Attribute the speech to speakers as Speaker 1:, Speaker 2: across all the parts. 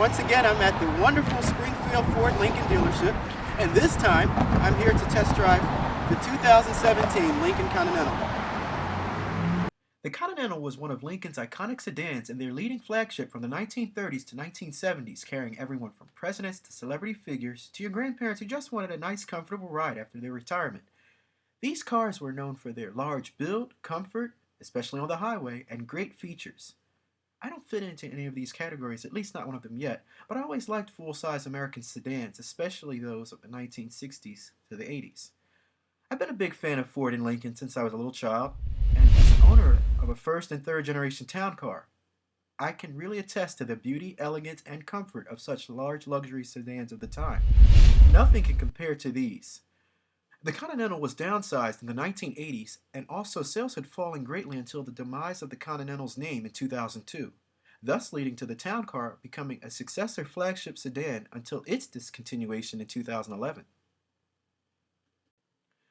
Speaker 1: Once again, I'm at the wonderful Springfield Ford Lincoln dealership, and this time I'm here to test drive the 2017 Lincoln Continental. The Continental was one of Lincoln's iconic sedans and their leading flagship from the 1930s to 1970s, carrying everyone from presidents to celebrity figures to your grandparents who just wanted a nice, comfortable ride after their retirement. These cars were known for their large build, comfort, especially on the highway, and great features. I don't fit into any of these categories, at least not one of them yet, but I always liked full-size American sedans, especially those of the 1960s to the 80s. I've been a big fan of Ford and Lincoln since I was a little child, and as an owner of a first and third generation town car, I can really attest to the beauty, elegance, and comfort of such large luxury sedans of the time. Nothing can compare to these. The Continental was downsized in the 1980s, and also sales had fallen greatly until the demise of the Continental's name in 2002, thus leading to the town car becoming a successor flagship sedan until its discontinuation in 2011.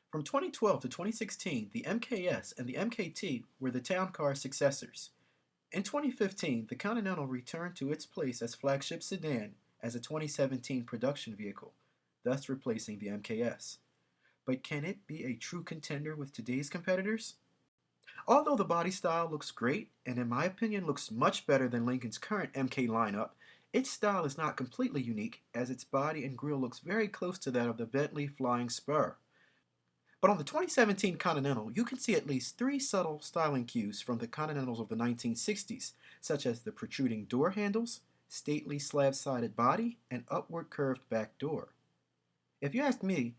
Speaker 1: From 2012 to 2016, the MKS and the MKT were the town car successors. In 2015, the Continental returned to its place as flagship sedan as a 2017 production vehicle, thus replacing the MKS. But can it be a true contender with today's competitors? Although the body style looks great, and in my opinion looks much better than Lincoln's current MK lineup, its style is not completely unique, as its body and grille looks very close to that of the Bentley Flying Spur. But on the 2017 Continental, you can see at least three subtle styling cues from the Continentals of the 1960s, such as the protruding door handles, stately slab-sided body, and upward curved back door. If you ask me,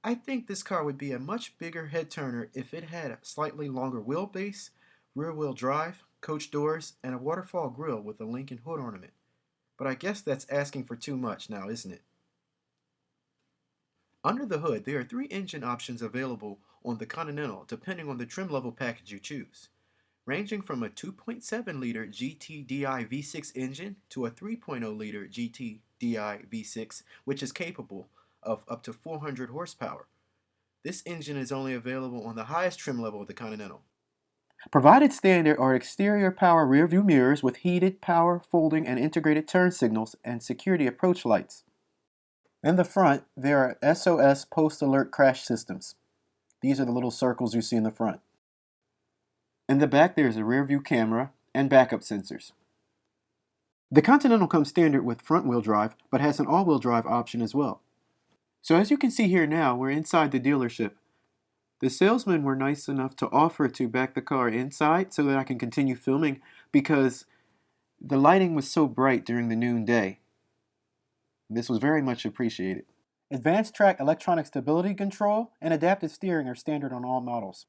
Speaker 1: I think this car would be a much bigger head-turner if it had a slightly longer wheelbase, rear-wheel drive, coach doors, and a waterfall grille with a Lincoln hood ornament. But I guess that's asking for too much now, isn't it? Under the hood, there are three engine options available on the Continental depending on the trim level package you choose, ranging from a 2.7-liter GTDI V6 engine to a 3.0-liter GTDI V6, which is capable of up to 400 horsepower. This engine is only available on the highest trim level of the Continental. Provided standard are exterior power rear-view mirrors with heated, power, folding, and integrated turn signals and security approach lights. In the front, there are SOS post-alert crash systems. These are the little circles you see in the front. In the back, there is a rear-view camera and backup sensors. The Continental comes standard with front-wheel drive, but has an all-wheel drive option as well. So as you can see here now, we're inside the dealership. The salesmen were nice enough to offer to back the car inside so that I can continue filming because the lighting was so bright during the noonday. This was very much appreciated. Advanced track electronic stability control and adaptive steering are standard on all models.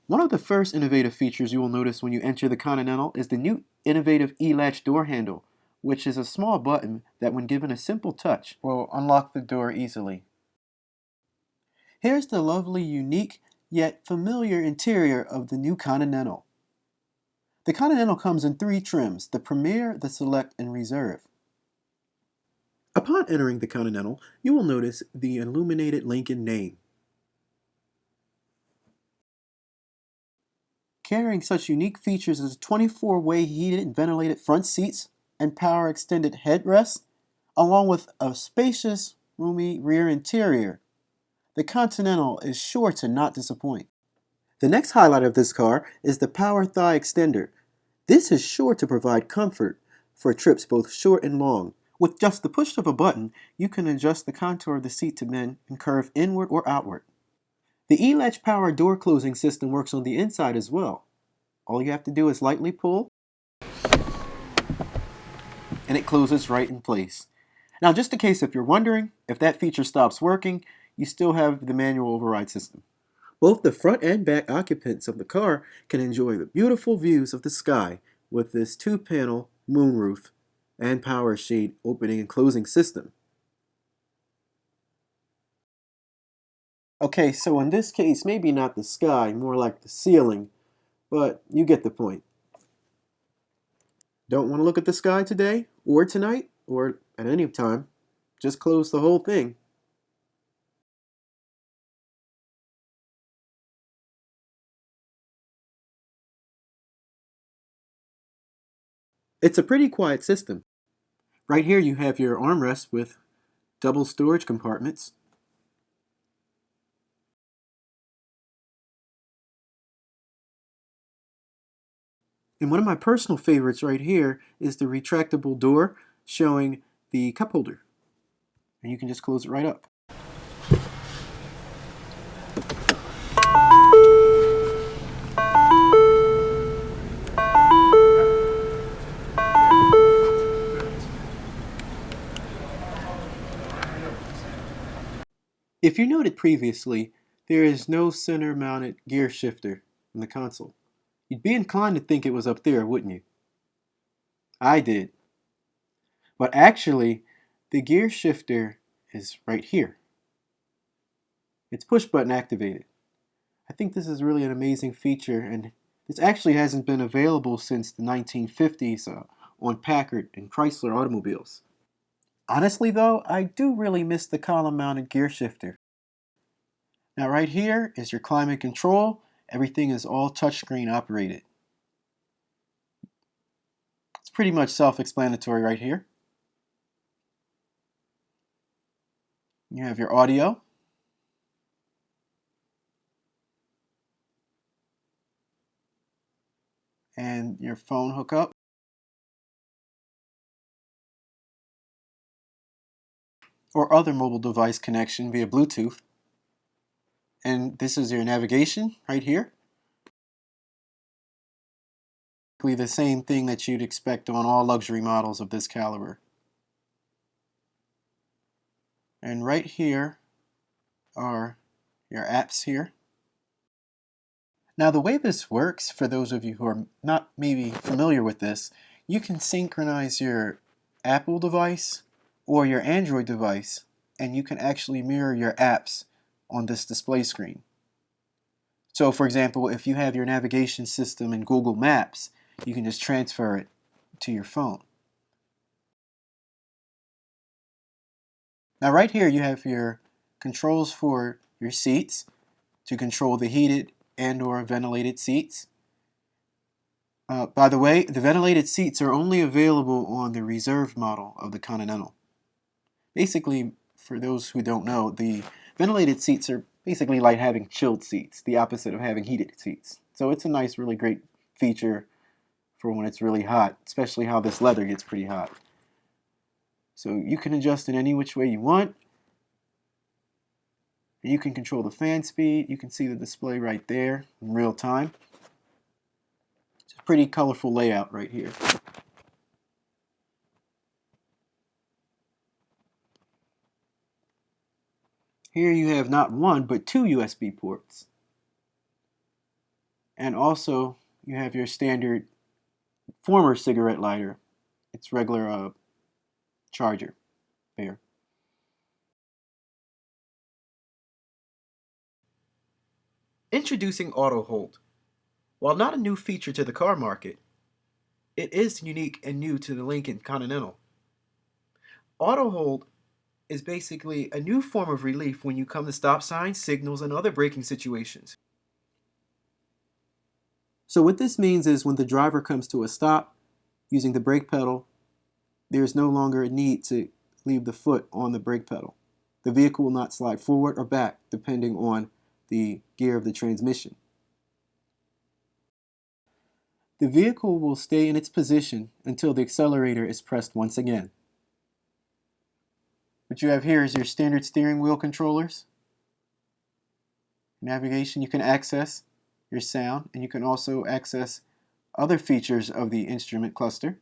Speaker 1: One of the first innovative features you will notice when you enter the Continental is the new innovative E-latch door handle, which is a small button that when given a simple touch will unlock the door easily. Here's the lovely, unique, yet familiar interior of the new Continental. The Continental comes in three trims: the Premier, the Select, and Reserve. Upon entering the Continental, you will notice the illuminated Lincoln name. Carrying such unique features as 24-way heated and ventilated front seats and power extended headrests, along with a spacious, roomy rear interior, the Continental is sure to not disappoint. The next highlight of this car is the power thigh extender. This is sure to provide comfort for trips both short and long. With just the push of a button, you can adjust the contour of the seat to bend and curve inward or outward. The E-latch power door closing system works on the inside as well. All you have to do is lightly pull, and it closes right in place. Now, just in case if you're wondering, if that feature stops working, you still have the manual override system. Both the front and back occupants of the car can enjoy the beautiful views of the sky with this two-panel moonroof and power shade opening and closing system. Okay, so in this case, maybe not the sky, more like the ceiling, but you get the point. Don't want to look at the sky today, or tonight, or at any time? Just close the whole thing. It's a pretty quiet system. Right here you have your armrest with double storage compartments. And one of my personal favorites right here is the retractable door showing the cup holder. And you can just close it right up. If you noted previously, there is no center-mounted gear shifter in the console. You'd be inclined to think it was up there, wouldn't you? I did. But actually, the gear shifter is right here. It's push button activated. I think this is really an amazing feature, and this actually hasn't been available since the 1950s on Packard and Chrysler automobiles. Honestly though, I do really miss the column-mounted gear shifter. Now right here is your climate control. Everything is all touchscreen operated. It's pretty much self-explanatory right here. You have your audio. And your phone hookup. Or other mobile device connection via Bluetooth. And this is your navigation right here. The same thing that you'd expect on all luxury models of this caliber. And right here are your apps here. Now the way this works, for those of you who are not maybe familiar with this, you can synchronize your Apple device or your Android device, and you can actually mirror your apps on this display screen. So for example, if you have your navigation system in Google Maps, you can just transfer it to your phone. Now right here you have your controls for your seats to control the heated and or ventilated seats. By the way, the ventilated seats are only available on the reserve model of the Continental. Basically, for those who don't know, the ventilated seats are basically like having chilled seats, the opposite of having heated seats. So it's a nice, really great feature for when it's really hot, especially how this leather gets pretty hot. So you can adjust it any which way you want. You can control the fan speed. You can see the display right there in real time. It's a pretty colorful layout right here. Here you have not one, but two USB ports. And also, you have your standard former cigarette lighter. It's regular charger there. Introducing Auto Hold. While not a new feature to the car market, it is unique and new to the Lincoln Continental. Auto Hold is basically a new form of relief when you come to stop signs, signals, and other braking situations. So what this means is when the driver comes to a stop using the brake pedal, there's no longer a need to leave the foot on the brake pedal. The vehicle will not slide forward or back depending on the gear of the transmission. The vehicle will stay in its position until the accelerator is pressed once again. What you have here is your standard steering wheel controllers. Navigation, you can access your sound, and you can also access other features of the instrument cluster.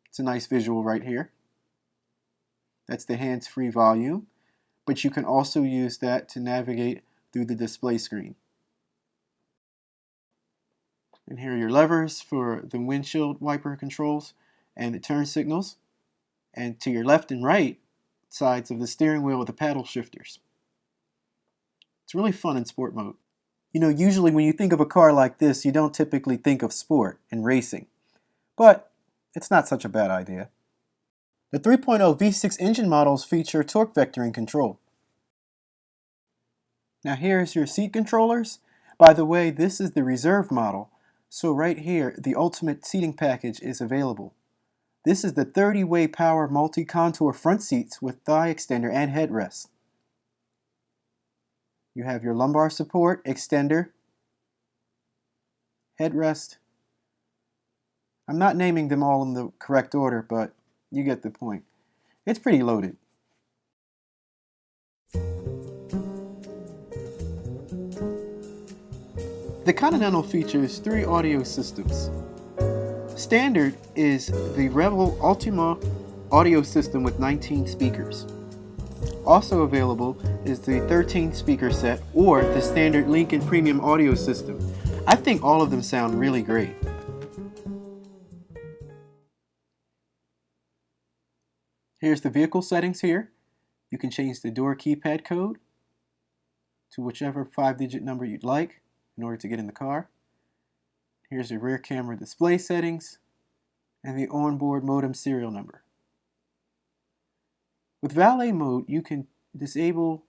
Speaker 1: It's a nice visual right here. That's the hands-free volume, but you can also use that to navigate through the display screen. And here are your levers for the windshield wiper controls and the turn signals. And to your left and right sides of the steering wheel are the paddle shifters. It's really fun in sport mode. You know, usually when you think of a car like this, you don't typically think of sport and racing. But it's not such a bad idea. The 3.0 V6 engine models feature torque vectoring control. Now here's your seat controllers. By the way, this is the reserve model. So right here, the ultimate seating package is available. This is the 30-way power multi-contour front seats with thigh extender and headrest. You have your lumbar support, extender, headrest. I'm not naming them all in the correct order, but you get the point. It's pretty loaded. The Continental features 3 audio systems. Standard is the Revel Ultima audio system with 19 speakers. Also available is the 13 speaker set or the standard Lincoln Premium audio system. I think all of them sound really great. Here's the vehicle settings here. You can change the door keypad code to whichever 5-digit number you'd like in order to get in the car. Here's your rear camera display settings and the onboard modem serial number. With valet mode, you can disable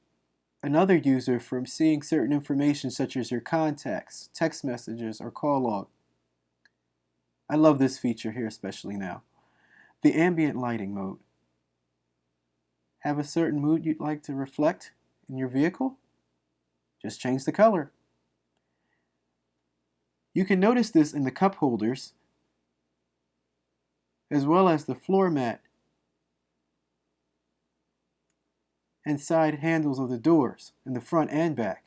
Speaker 1: another user from seeing certain information such as your contacts, text messages, or call log. I love this feature here especially now. The ambient lighting mode. Have a certain mood you'd like to reflect in your vehicle? Just change the color. You can notice this in the cup holders as well as the floor mat and side handles of the doors in the front and back.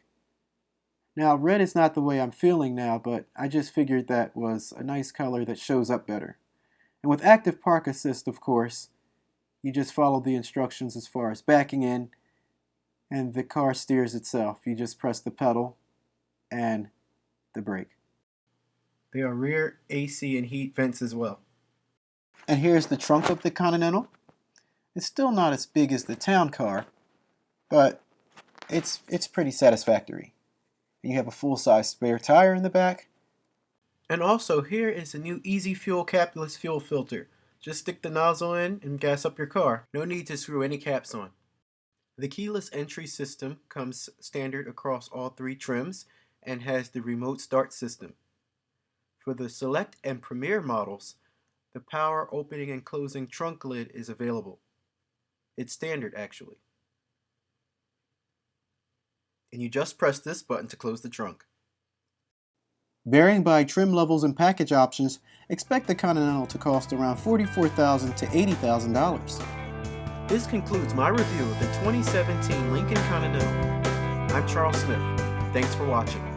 Speaker 1: Now red is not the way I'm feeling now, but I just figured that was a nice color that shows up better. And with active park assist, of course, you just follow the instructions as far as backing in and the car steers itself. You just press the pedal and the brake. There are rear AC and heat vents as well. And here's the trunk of the Continental. It's still not as big as the town car, but it's pretty satisfactory. And you have a full-size spare tire in the back. And also here is the new Easy Fuel capless fuel filter. Just stick the nozzle in and gas up your car. No need to screw any caps on. The keyless entry system comes standard across all 3 trims and has the remote start system. For the Select and Premier models, the power opening and closing trunk lid is available. It's standard actually. And you just press this button to close the trunk. Varying by trim levels and package options, expect the Continental to cost around $44,000 to $80,000. This concludes my review of the 2017 Lincoln Continental. I'm Charles Smith. Thanks for watching.